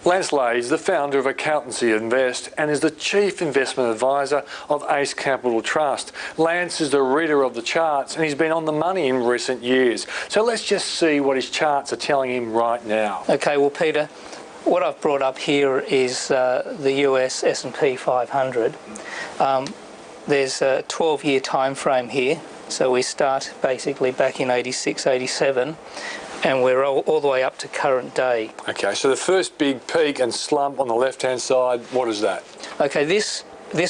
Lance Lai is the founder of Accountancy Invest and is the Chief Investment Advisor of ACE Capital Trust. Lance is the reader of the charts and he's been on the money in recent years. So let's just see what his charts are telling him right now. Okay, well, Peter, what I've brought up here is the US S&P 500. There's a 12-year time frame here, so we start basically back in 86, 87. And we're all the way up to current day. Okay, so the first big peak and slump on the left-hand side, what is that? Okay, this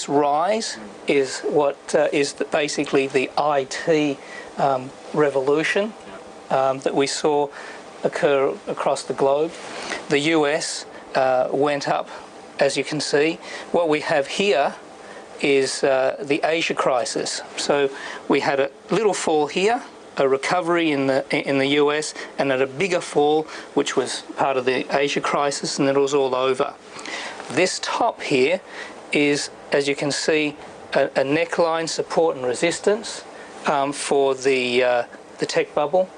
rise is what is basically the IT revolution that we saw occur across the globe. The US went up, as you can see. What we have here is the Asia crisis. So we had a little fall here, a recovery in the US, and at a bigger fall, which was part of the Asia crisis, and it was all over. This top here is, as you can see, a neckline support and resistance for the tech bubble,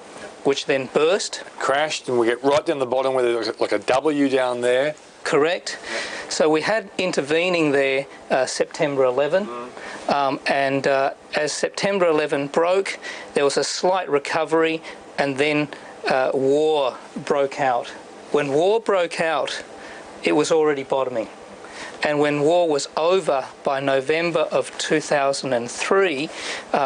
which then burst. Crashed, and we get right down the bottom where there's like a W down there. Correct. So we had intervening there September 11, and as September 11 broke, there was a slight recovery, and then war broke out. When war broke out, it was already bottoming. And when war was over by November of 2003,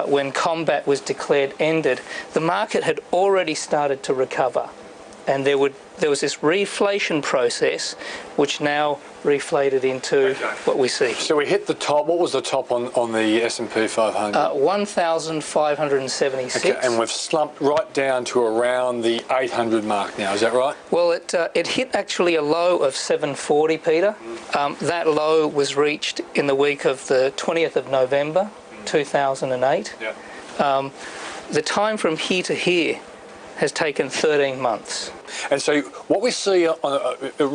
when combat was declared ended, the market had already started to recover. And there was this reflation process, which now reflated into what we see. So we hit the top. What was the top on the S&P 500? 1,576. Okay, and we've slumped right down to around the 800 mark now. Is that right? Well, it hit actually a low of 740, Peter. That low was reached in the week of the 20th of November, 2008. Yeah. The time from here to here has taken 13 months. And so what we see on the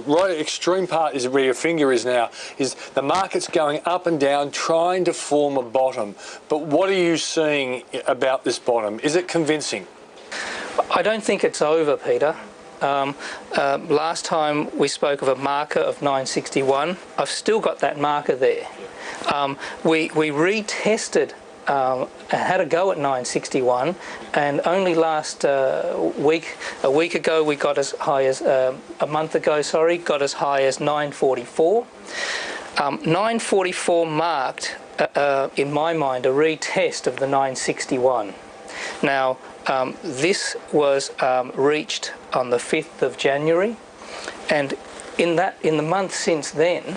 right extreme part is where your finger is now, is the market's going up and down trying to form a bottom. But what are you seeing about this bottom? Is it convincing? I don't think it's over, Peter. Last time we spoke of a marker of 961. I've still got that marker there. We retested had a go at 961, and only last a week ago, we got as high as a month ago, sorry, got as high as 944. 944 marked, in my mind, a retest of the 961. Now, this was reached on the 5th of January, and in the month since then,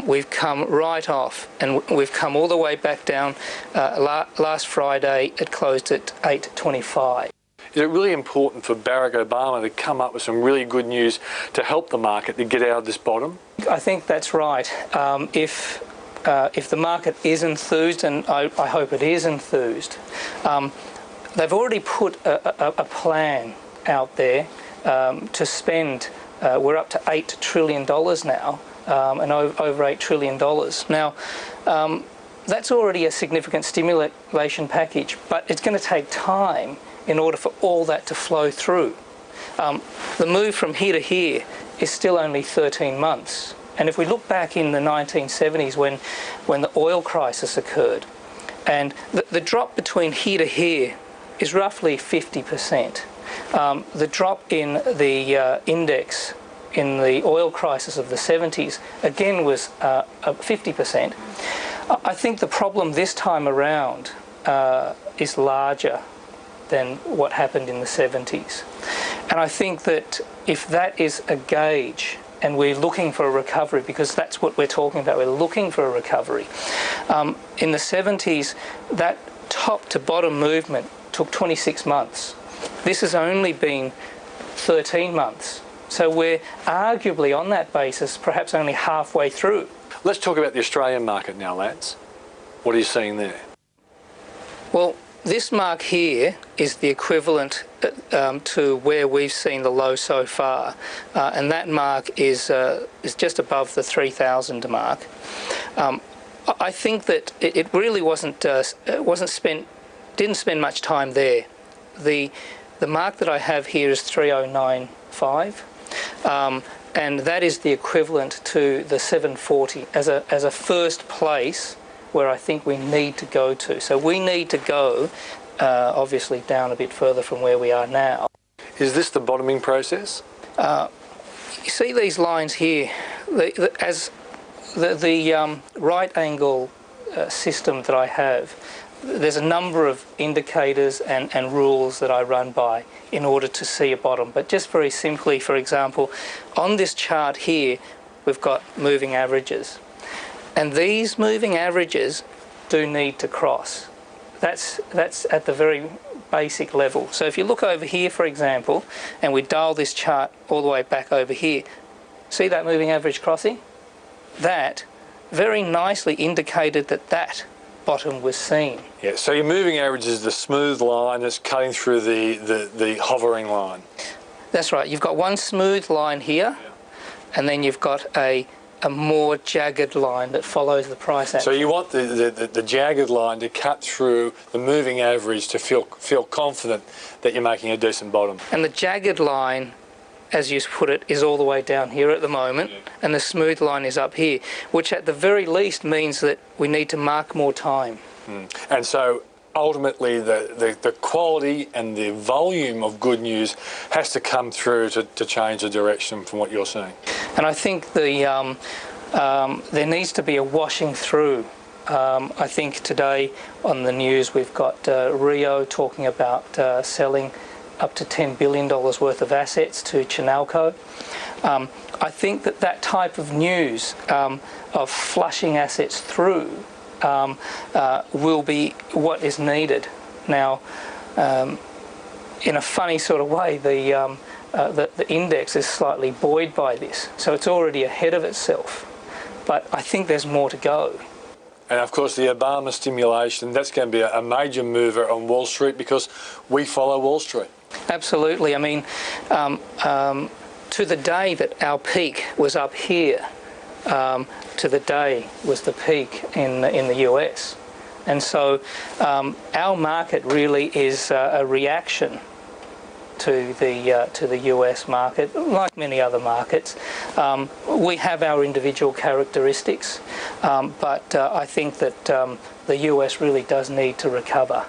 we've come right off, and we've come all the way back down. Last Friday, it closed at 825. Is it really important for Barack Obama to come up with some really good news to help the market to get out of this bottom? I think that's right. If the market is enthused, and I hope it is enthused, they've already put a plan out there to spend. We're up to $8 trillion now, and over $8 trillion. Now, that's already a significant stimulation package, but it's going to take time in order for all that to flow through. The move from here to here is still only 13 months. And if we look back in the 1970s when the oil crisis occurred, and the drop between here to here is roughly 50%. The drop in the index in the oil crisis of the 70s, again, was 50%. I think the problem this time around is larger than what happened in the 70s. And I think that if that is a gauge, and we're looking for a recovery, because that's what we're talking about, we're looking for a recovery. In the 70s, that top to bottom movement took 26 months. This has only been 13 months. So we're arguably on that basis perhaps only halfway through. Let's talk about the Australian market now, Lance. What are you seeing there? Well, this mark here is the equivalent to where we've seen the low so far, and that mark is just above the 3,000 mark. I think that it really didn't spend much time there. The mark that I have here is 3095. and that is the equivalent to the 740 as a first place where I think we need to go to. So we need to go obviously down a bit further from where we are now. Is this the bottoming process? You see these lines here, as the right angle system that I have, there's a number of indicators and rules that I run by in order to see a bottom. But just very simply, for example, on this chart here, we've got moving averages. And these moving averages do need to cross. That's at the very basic level. So if you look over here, for example, and we dial this chart all the way back over here, see that moving average crossing? That very nicely indicated that bottom was seen. Yeah, so your moving average is the smooth line that's cutting through the hovering line. That's right. You've got one smooth line here, and then you've got a more jagged line that follows the price action. So you want the jagged line to cut through the moving average to feel confident that you're making a decent bottom. And the jagged line, as you put it, is all the way down here at the moment, and the smooth line is up here, which at the very least means that we need to mark more time. And so ultimately the quality and the volume of good news has to come through to change the direction from what you're seeing. And I think there needs to be a washing through. I think today on the news we've got Rio talking about selling up to $10 billion worth of assets to Chinalco. I think that type of news of flushing assets through will be what is needed. Now, in a funny sort of way, the index is slightly buoyed by this, so it's already ahead of itself. But I think there's more to go. And of course the Obama stimulation, that's going to be a major mover on Wall Street because we follow Wall Street. Absolutely. I mean, to the day that our peak was up here, to the day was the peak in the US. And so our market really is a reaction to the US market, like many other markets. We have our individual characteristics, but I think that the US really does need to recover.